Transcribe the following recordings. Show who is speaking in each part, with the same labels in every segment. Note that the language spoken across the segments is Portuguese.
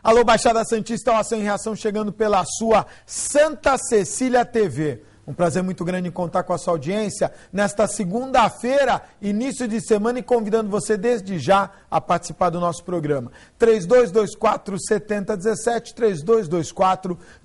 Speaker 1: Alô, Baixada Santista, Ação e Reação chegando pela sua Santa Cecília TV. Um prazer muito grande em contar com a sua audiência nesta segunda-feira, início de semana, e convidando você desde já a participar do nosso programa. 3224-7017,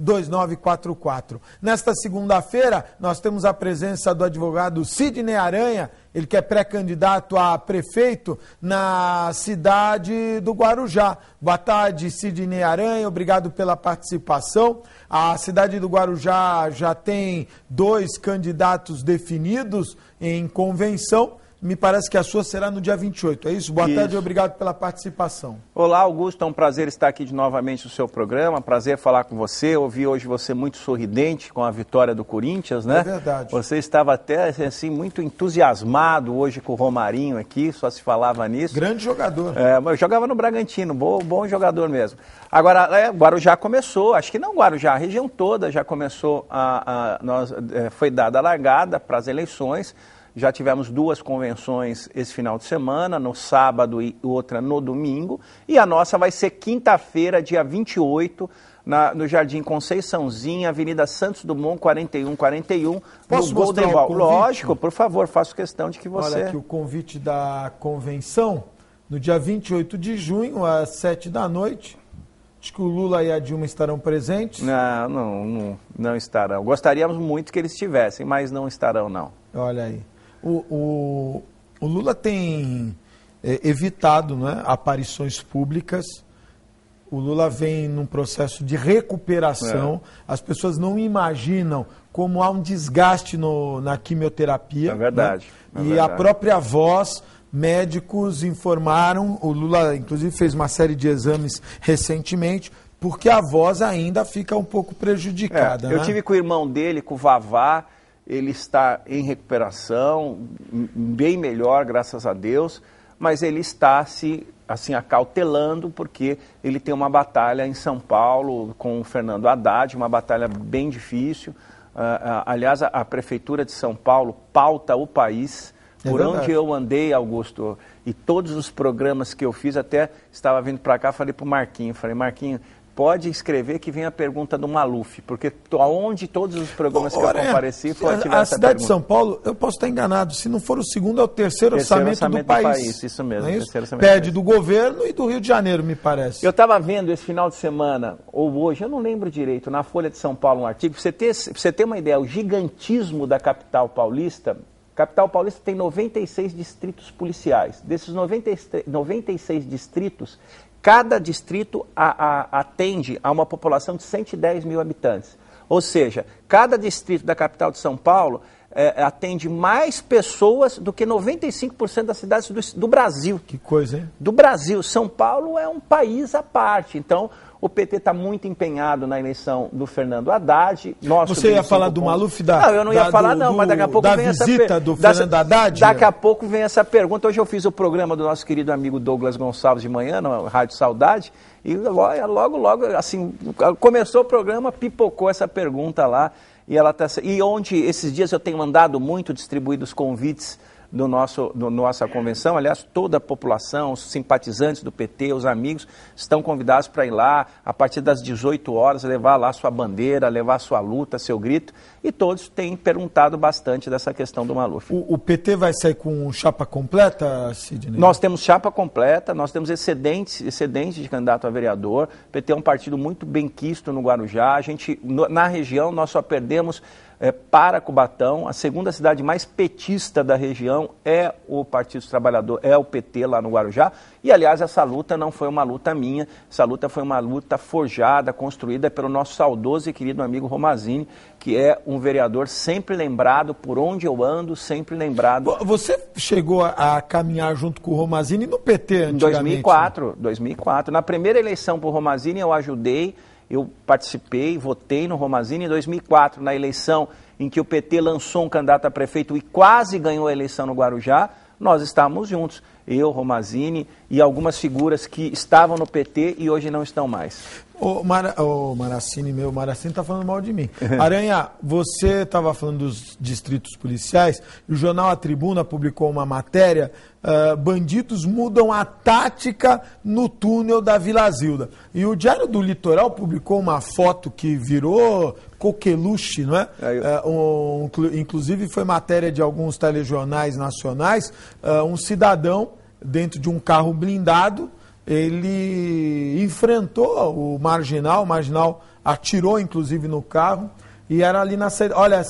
Speaker 1: 3224-2944. Nesta segunda-feira, nós temos a presença do advogado Sidney Aranha, ele que é pré-candidato a prefeito na cidade do Guarujá. Boa tarde, Sidney Aranha, obrigado pela participação. A cidade do Guarujá já tem 2 candidatos definidos em convenção. Me parece que a sua será no dia 28, é isso? Boa tarde e obrigado pela participação.
Speaker 2: Olá, Augusto, é um prazer estar aqui novamente no seu programa, prazer falar com você. Ouvi hoje você muito sorridente com a vitória do Corinthians, né?
Speaker 1: É verdade.
Speaker 2: Você estava até assim muito entusiasmado hoje com o Romarinho aqui, só se falava nisso.
Speaker 1: Grande jogador.
Speaker 2: Eu jogava no Bragantino, bom jogador mesmo. Agora, Guarujá começou, acho que não Guarujá, a região toda já começou, foi dada a largada para as eleições. Já tivemos 2 convenções esse final de semana, no sábado e outra no domingo. E a nossa vai ser quinta-feira, dia 28, no Jardim Conceiçãozinha, Avenida Santos Dumont, 4141.
Speaker 1: Posso
Speaker 2: no
Speaker 1: mostrar
Speaker 2: Golden Ball?
Speaker 1: o convite?
Speaker 2: Lógico, por favor, faço questão de que você...
Speaker 1: Olha aqui o convite da convenção, no dia 28 de junho, às 7 da noite. Acho que o Lula e a Dilma estarão presentes.
Speaker 2: Não estarão. Gostaríamos muito que eles estivessem, mas não estarão, não.
Speaker 1: Olha aí. O Lula tem evitado, né, aparições públicas. O Lula vem num processo de recuperação. As pessoas não imaginam como há um desgaste na quimioterapia.
Speaker 2: É verdade.
Speaker 1: Né? E a própria voz, médicos informaram, o Lula inclusive fez uma série de exames recentemente, porque a voz ainda fica um pouco prejudicada.
Speaker 2: Eu tive com o irmão dele, com o Vavá. Ele está em recuperação, bem melhor, graças a Deus, mas ele está se assim acautelando porque ele tem uma batalha em São Paulo com o Fernando Haddad, uma batalha bem difícil. Aliás, a Prefeitura de São Paulo pauta o país. Por onde eu andei, Augusto, e todos os programas que eu fiz, até estava vindo para cá, falei para o Marquinho, Marquinho, pode escrever que vem a pergunta do Maluf, porque aonde todos os programas que eu compareci foi essa pergunta.
Speaker 1: A cidade de São Paulo, eu posso estar enganado, se não for o segundo, é o terceiro orçamento do país.
Speaker 2: Isso mesmo.
Speaker 1: É isso? Pede do governo e do Rio de Janeiro, me parece.
Speaker 2: Eu estava vendo esse final de semana, ou hoje, eu não lembro direito, na Folha de São Paulo, um artigo, pra você ter uma ideia, o gigantismo da capital paulista. A capital paulista tem 96 distritos policiais. Desses 96 distritos, cada distrito atende a uma população de 110 mil habitantes. Ou seja, cada distrito da capital de São Paulo atende mais pessoas do que 95% das cidades do Brasil.
Speaker 1: Que coisa, hein?
Speaker 2: Do Brasil. São Paulo é um país à parte. Então, o PT está muito empenhado na eleição do Fernando Haddad.
Speaker 1: Você ia falar do Maluf?
Speaker 2: Não, eu não ia falar não, mas daqui a pouco vem essa
Speaker 1: visita do Fernando Haddad?
Speaker 2: Daqui a pouco vem essa pergunta. Hoje eu fiz o programa do nosso querido amigo Douglas Gonçalves de manhã, no Rádio Saudade, e logo, assim, começou o programa, pipocou essa pergunta lá, e onde esses dias eu tenho andado muito, distribuído os convites do nossa convenção. Aliás, toda a população, os simpatizantes do PT, os amigos, estão convidados para ir lá, a partir das 18 horas, levar lá sua bandeira, levar sua luta, seu grito, e todos têm perguntado bastante dessa questão do Maluf.
Speaker 1: O PT vai sair com chapa completa, Sidney?
Speaker 2: Nós temos chapa completa, nós temos excedente de candidato a vereador. O PT é um partido muito benquisto no Guarujá. Na região, nós só perdemos para Cubatão. A segunda cidade mais petista da região é o Partido dos Trabalhadores, é o PT lá no Guarujá. E, aliás, essa luta não foi uma luta minha, essa luta foi uma luta forjada, construída pelo nosso saudoso e querido amigo Romazini, que é um vereador sempre lembrado, por onde eu ando, sempre lembrado.
Speaker 1: Você chegou a caminhar junto com o Romazini no PT antigamente?
Speaker 2: Em 2004. Na primeira eleição para o Romazini eu ajudei. Eu participei, votei no Romazini em 2004, na eleição em que o PT lançou um candidato a prefeito e quase ganhou a eleição no Guarujá. Nós estávamos juntos, eu, Romazini e algumas figuras que estavam no PT e hoje não estão mais.
Speaker 1: Ô, Maracini, o Maracini está falando mal de mim. Aranha, você estava falando dos distritos policiais, e o jornal A Tribuna publicou uma matéria, bandidos mudam a tática no túnel da Vila Zilda. E o Diário do Litoral publicou uma foto que virou coqueluche, não é? Inclusive foi matéria de alguns telejornais nacionais, um cidadão dentro de um carro blindado, ele enfrentou o marginal atirou inclusive no carro e era ali na saída. Olha,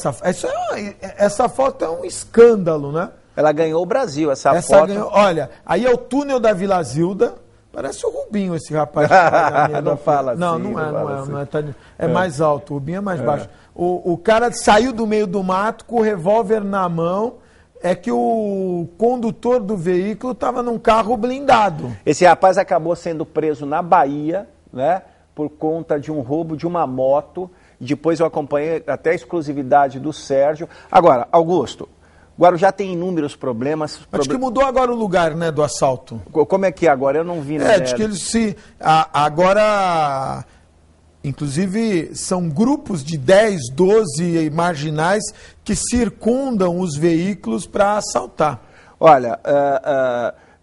Speaker 1: essa foto é um escândalo, né?
Speaker 2: Ela ganhou o Brasil, essa foto.
Speaker 1: Ganhou, olha, aí é o túnel da Vila Zilda, parece o Rubinho esse rapaz.
Speaker 2: Não fala assim.
Speaker 1: Não é, é mais alto, o Rubinho é mais baixo. O cara saiu do meio do mato com o revólver na mão. É que o condutor do veículo estava num carro blindado.
Speaker 2: Esse rapaz acabou sendo preso na Bahia, né, por conta de um roubo de uma moto. Depois eu acompanhei até a exclusividade do Sérgio. Agora, Augusto, Guarujá tem inúmeros problemas.
Speaker 1: Acho que mudou agora o lugar, né, do assalto.
Speaker 2: Como é que é agora? Eu não vi.
Speaker 1: Diz que eles agora... Inclusive, são grupos de 10, 12 marginais que circundam os veículos para assaltar.
Speaker 2: Olha,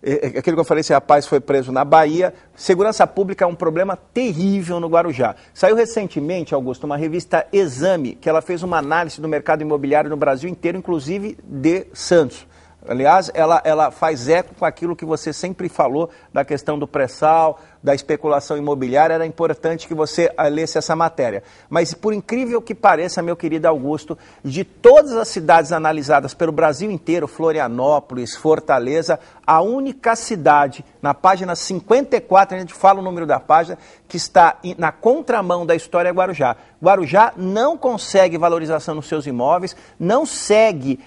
Speaker 2: aquilo que eu falei, esse rapaz foi preso na Bahia. Segurança pública é um problema terrível no Guarujá. Saiu recentemente, Augusto, uma revista Exame, que ela fez uma análise do mercado imobiliário no Brasil inteiro, inclusive de Santos. Aliás, ela faz eco com aquilo que você sempre falou da questão do pré-sal, da especulação imobiliária. Era importante que você lesse essa matéria. Mas, por incrível que pareça, meu querido Augusto, de todas as cidades analisadas pelo Brasil inteiro, Florianópolis, Fortaleza, a única cidade, na página 54, a gente fala o número da página, que está na contramão da história é Guarujá. Guarujá não consegue valorização nos seus imóveis, não segue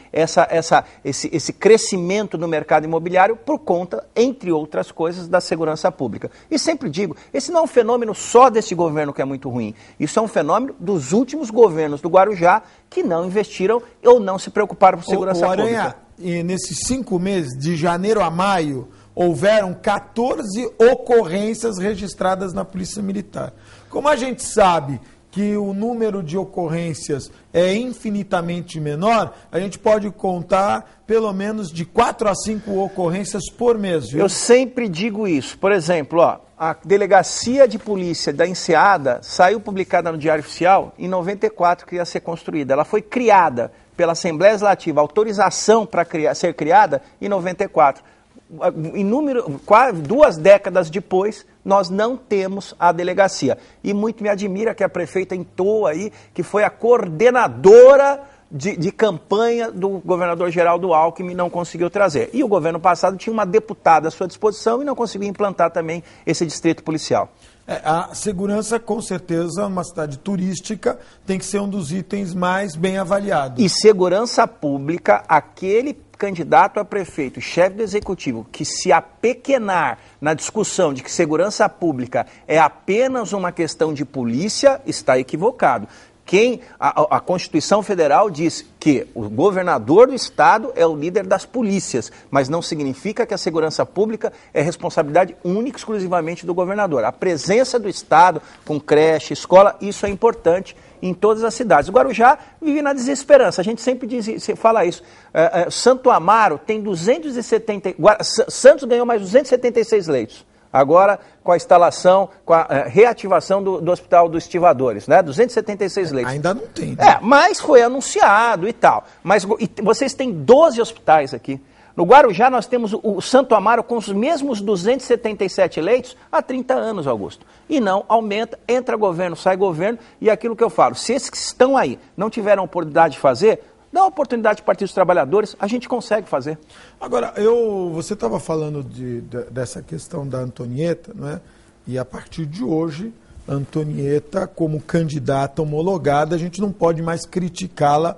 Speaker 2: esse crescimento no mercado imobiliário por conta, entre outras coisas, da segurança pública. E sempre digo, esse não é um fenômeno só desse governo que é muito ruim. Isso é um fenômeno dos últimos governos do Guarujá que não investiram ou não se preocuparam com segurança pública.
Speaker 1: E nesses 5 meses, de janeiro a maio, houveram 14 ocorrências registradas na Polícia Militar. Como a gente sabe que o número de ocorrências é infinitamente menor, a gente pode contar pelo menos de 4 a 5 ocorrências por mês. Viu?
Speaker 2: Eu sempre digo isso. Por exemplo, a Delegacia de Polícia da Enseada saiu publicada no Diário Oficial em 94, que ia ser construída. Ela foi criada pela Assembleia Legislativa, autorização para ser criada em 94. Quase 2 décadas depois, nós não temos a delegacia. E muito me admira que a prefeita entrou aí, que foi a coordenadora de campanha do governador Geraldo Alckmin, não conseguiu trazer. E o governo passado tinha uma deputada à sua disposição e não conseguiu implantar também esse distrito policial.
Speaker 1: A segurança, com certeza, uma cidade turística, tem que ser um dos itens mais bem avaliados.
Speaker 2: E segurança pública, aquele candidato a prefeito, chefe do executivo, que se apequenar na discussão de que segurança pública é apenas uma questão de polícia, está equivocado. A Constituição Federal diz que o governador do estado é o líder das polícias, mas não significa que a segurança pública é responsabilidade única e exclusivamente do governador. A presença do estado com creche, escola, isso é importante em todas as cidades. O Guarujá vive na desesperança, a gente sempre fala isso. Santo Amaro tem 270... Santos ganhou mais 276 leitos. Agora, com a instalação, com a reativação do Hospital dos Estivadores, né? 276 leitos.
Speaker 1: Ainda não tem. Né?
Speaker 2: Mas foi anunciado e tal. Mas vocês têm 12 hospitais aqui. No Guarujá nós temos o Santo Amaro com os mesmos 277 leitos há 30 anos, Augusto. E não aumenta, entra governo, sai governo, e aquilo que eu falo, se esses que estão aí não tiveram oportunidade de fazer, dá uma oportunidade para os trabalhadores, a gente consegue fazer.
Speaker 1: Agora, você estava falando dessa questão da Antonieta, né? E a partir de hoje, a Antonieta, como candidata homologada, a gente não pode mais criticá-la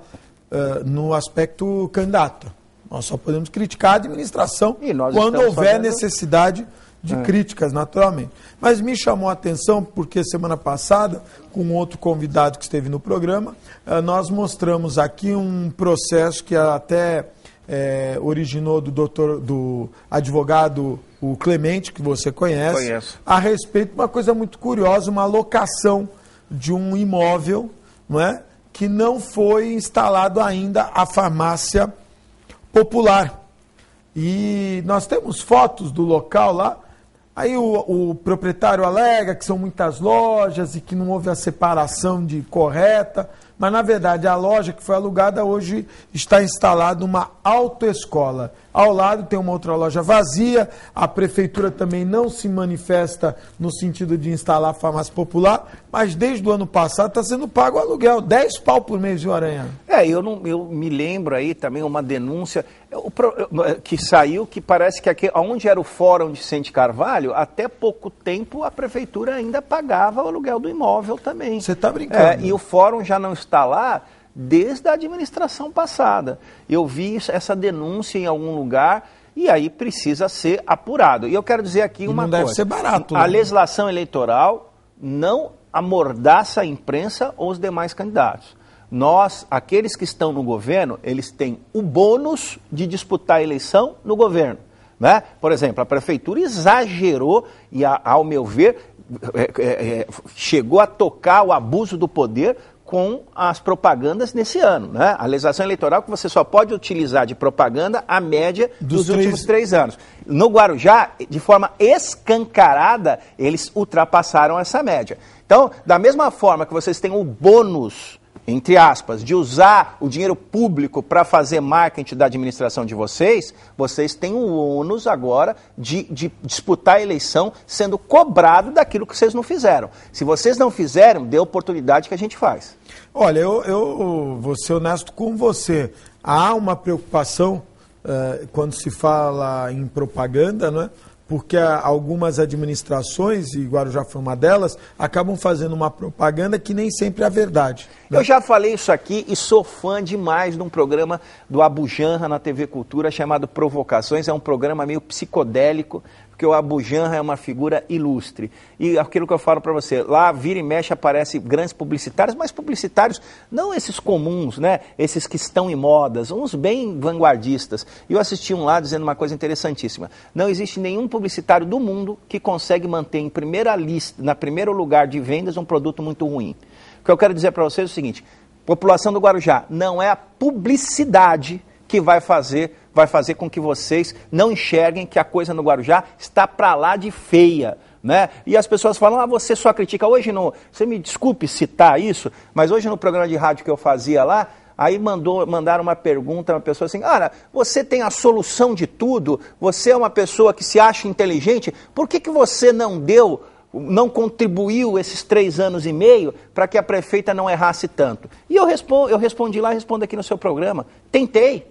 Speaker 1: no aspecto candidata. Nós só podemos criticar a administração quando houver necessidade de críticas, naturalmente. Mas me chamou a atenção porque semana passada, com outro convidado que esteve no programa, nós mostramos aqui um processo que até originou do advogado o Clemente, que você conhece.
Speaker 2: Conheço.
Speaker 1: A respeito de uma coisa muito curiosa, uma locação de um imóvel, não é? Que não foi instalado ainda a farmácia popular. E nós temos fotos do local lá. Aí o proprietário alega que são muitas lojas e que não houve a separação correta, mas na verdade a loja que foi alugada hoje está instalada uma autoescola. Ao lado tem uma outra loja vazia, a prefeitura também não se manifesta no sentido de instalar a farmácia popular, mas desde o ano passado está sendo pago o aluguel, 10 pau por mês, viu, Aranha?
Speaker 2: Eu me lembro aí também uma denúncia que saiu, que parece que aqui, onde era o fórum de Vicente Carvalho, até pouco tempo a prefeitura ainda pagava o aluguel do imóvel também.
Speaker 1: Você está brincando.
Speaker 2: E o fórum já não está lá desde a administração passada. Eu vi essa denúncia em algum lugar e aí precisa ser apurado. E eu quero dizer aqui uma coisa.
Speaker 1: Não deve ser barato.
Speaker 2: A legislação eleitoral não amordaça a imprensa ou os demais candidatos. Aqueles que estão no governo, eles têm o bônus de disputar a eleição no governo, né? Por exemplo, a prefeitura exagerou e, ao meu ver, chegou a tocar o abuso do poder com as propagandas nesse ano, né? A legislação eleitoral que você só pode utilizar de propaganda a média dos últimos 3 anos. No Guarujá, de forma escancarada, eles ultrapassaram essa média. Então, da mesma forma que vocês têm o bônus, entre aspas, de usar o dinheiro público para fazer marketing da administração de vocês, vocês têm o ônus agora de disputar a eleição sendo cobrado daquilo que vocês não fizeram. Se vocês não fizeram, dê oportunidade que a gente faz.
Speaker 1: Olha, eu vou ser honesto com você. Há uma preocupação quando se fala em propaganda, não é? Porque algumas administrações, e Guarujá foi uma delas, acabam fazendo uma propaganda que nem sempre é verdade. Né?
Speaker 2: Eu já falei isso aqui e sou fã demais de um programa do Abu Janra na TV Cultura chamado Provocações. É um programa meio psicodélico, porque o Abu Janra é uma figura ilustre. E aquilo que eu falo para você, lá vira e mexe aparece grandes publicitários, mas publicitários não esses comuns, né? Esses que estão em modas, uns bem vanguardistas. E eu assisti um lá dizendo uma coisa interessantíssima. Não existe nenhum publicitário do mundo que consegue manter em primeira lista, na primeiro lugar de vendas, um produto muito ruim. O que eu quero dizer para vocês é o seguinte: população do Guarujá, não é a publicidade que vai fazer com que vocês não enxerguem que a coisa no Guarujá está para lá de feia, né? E as pessoas falam, você só critica. Hoje, você me desculpe citar isso, mas hoje no programa de rádio que eu fazia lá, aí mandaram uma pergunta, uma pessoa assim, você tem a solução de tudo, você é uma pessoa que se acha inteligente, por que você não contribuiu esses 3 anos e meio para que a prefeita não errasse tanto? E eu respondi lá, respondo aqui no seu programa, tentei.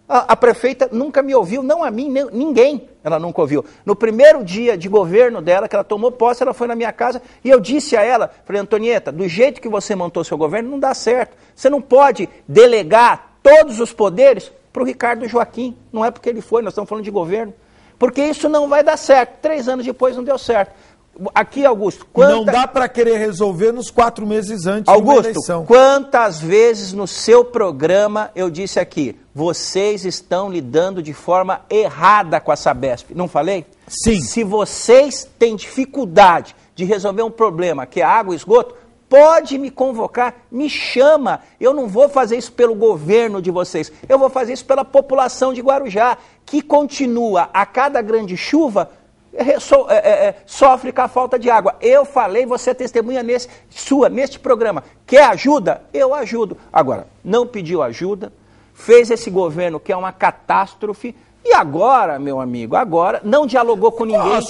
Speaker 2: A prefeita nunca me ouviu, não a mim, ninguém ela nunca ouviu. No primeiro dia de governo dela, que ela tomou posse, ela foi na minha casa e eu disse a ela, falei, Antonieta, do jeito que você montou seu governo, não dá certo. Você não pode delegar todos os poderes para o Ricardo Joaquim. Não é porque ele foi, nós estamos falando de governo. Porque isso não vai dar certo. 3 anos depois não deu certo. Aqui, Augusto,
Speaker 1: não dá para querer resolver nos 4 meses antes
Speaker 2: de uma eleição.
Speaker 1: Augusto,
Speaker 2: quantas vezes no seu programa eu disse aqui, vocês estão lidando de forma errada com a Sabesp, não falei?
Speaker 1: Sim.
Speaker 2: Se vocês têm dificuldade de resolver um problema que é água e esgoto, pode me convocar, me chama. Eu não vou fazer isso pelo governo de vocês, eu vou fazer isso pela população de Guarujá, que continua a cada grande chuva sofre com a falta de água. Eu falei, você é testemunha neste programa. Quer ajuda? Eu ajudo. Agora, não pediu ajuda, fez esse governo que é uma catástrofe, e agora, meu amigo, não dialogou com ninguém.